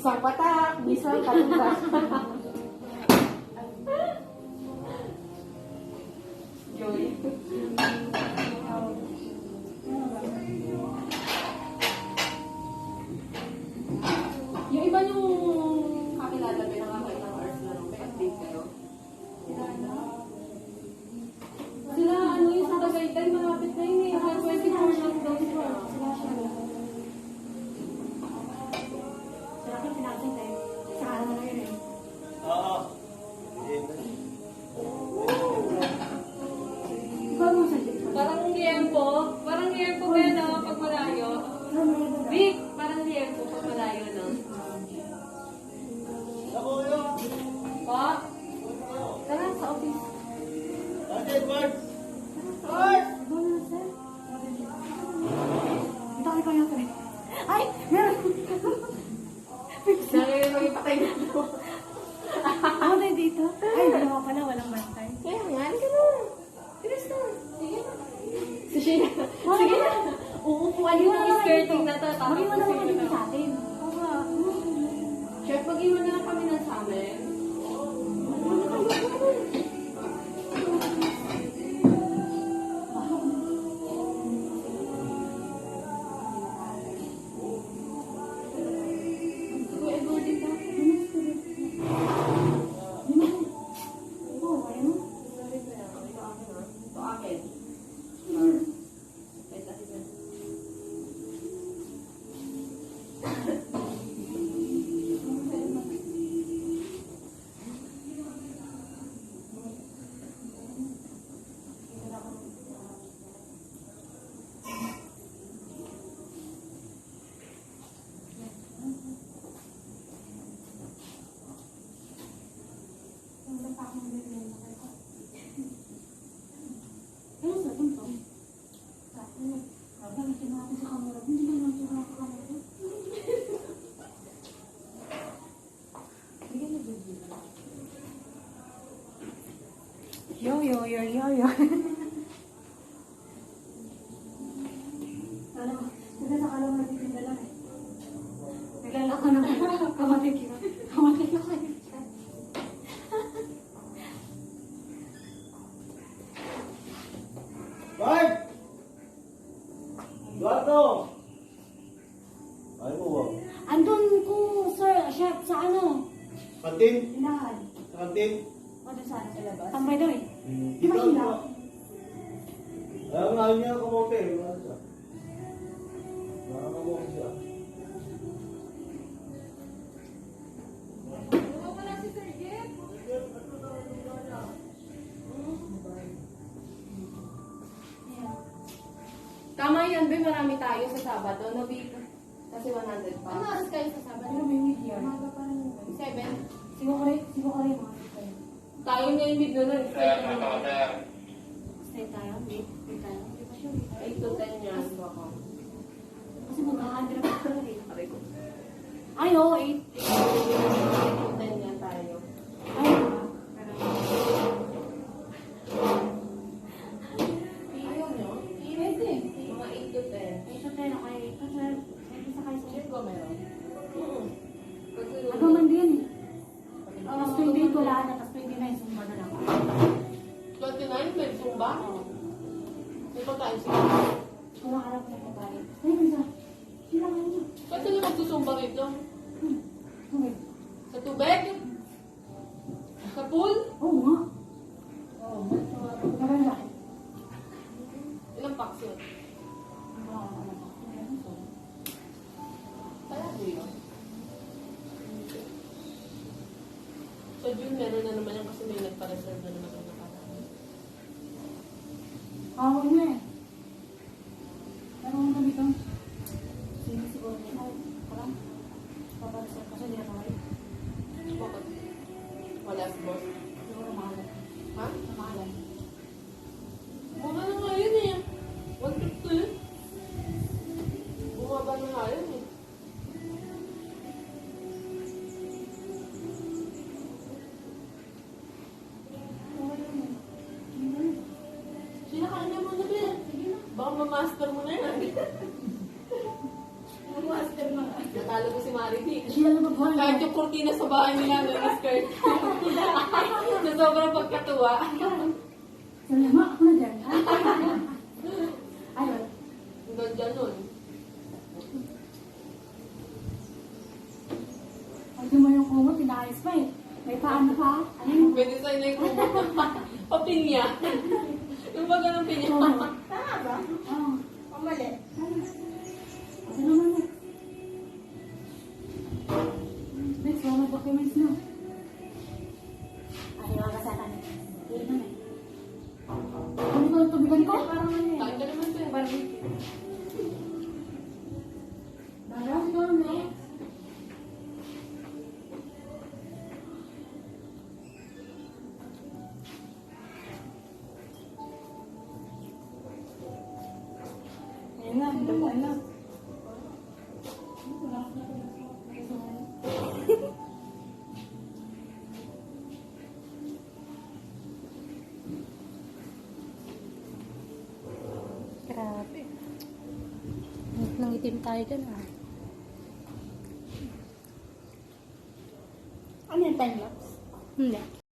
Isang patak, bisang kalugas. Joy. Yung iba yung kakilala may nakakailang hours na nung may update kayo. Sila ano yung sa Tagaytay, malapit na yun eh. 24 lang daw sila. Sarap yung pinakasing tayo. Sa araw na yun eh. Oo. Ikaw mo sa dito. Parang liempo ba yun no, pag malayo? Vic, parang liempo pag malayo no? Ako yun. Pa? Tara sa office. Ate, Bart. Bart! Ito kayo kaya ito. Ay! Meron! Sana yung magipatay na ito. Ako tayo dito? Ay, dalawa pala. Walang bantay. Kaya nga, ka na. Tiris na. Sige na. Si Sheila. Sige na. Uupuan yung skirting na to. Tapos Mag-iwan naman kami dito sa atin. Chef, mag-iwan na lang kami ng sa amin. Ito akin. Yo. Ano, kasi sa kalong nagtitinda lang eh. Naglalako na kamatik yun. Kamatik na kayo. Bart! Eduardo! Ayaw mo ba? Andun ko, sir, chef, sa ano? Kantin? Inahan. Sa kantin? O, doon saan? Sa labas? Tambay daw eh. Di Dito ba ako. hila? Ayaw nga niya kumote. Wala siya. Nakakamote siya. Tama yan, Be. Marami tayo sa Sabado. No, Vic? Kasi 100 pa. Ano oras kayo sa Sabado? Ano may week here? Umaga pa rin. 7. Sigo ko rin mga kayo. Tayo niya yung mid nun. Stay tayo, wait tayo. Di ba sure, wait tayo. 8 to 10 yan. Baka. Kasi mag-100 pa rin eh. Aray ko. Ay, oo, 8. 8 to 10 yan tayo. Ay, Ayaw nyo? pwede. Mga 8 to 10. Ay, sa tayo, kaya 8. Kasi, pwede sa kayo sa Sure ba meron? Kasi Nagaman din. Tapos 28 wala na, tapos 29 sumba na lang. 29, may sumba? Oo. May pagkain sila. Walang harap na pagkain. Ay, bisa. Sila ka nyo. Ba't sila magsusumba rito? Okay. Sa tubig? Sa pool? Oo nga. Oo. Maganda. Ilang packs yun? Kaya po yun. Sa June, meron na naman yan kasi may nagpa-reserve na naman ang nakaraan. Oo nga eh. Pero ano kami ito? Sige siguro din. Ay, parang. Paparisok kasi hindi na tayo. Bakit? Wala si boss. Siguro mahalan. Ha? Mahalan. Mga na nga yun eh. 150 yun. Bumaba na nga yun eh. Sinakain niya muna ba yan? Baka ma-master mo na yan. Mag-master na nga. Natalo ko si Marivic. Sila na magbuhay. Kahit yung kurtina sa bahay nila na skirt. Sa sobrang pagkatuwa. Salama ako na dyan. Ayun. Ang ganda nun. Pag mo yung kumot, inaayos pa eh. May paano pa? Ano yung Pwede sa'yo na yung papinya. Yung baga ng pinya. kumot? Tama ba? Oo. O mali? Ano naman eh. Next, wala may documents na. Ay, wala sa akin. Hindi naman eh. Ano ko yung tubigan ko? Parang ano yun. Kain ka naman sa'yo. Barbie. Darang ko na. Ayun na, ayun na. Grabe. Nang itim tayo dyan ah. Ano yung time lapse? Hindi.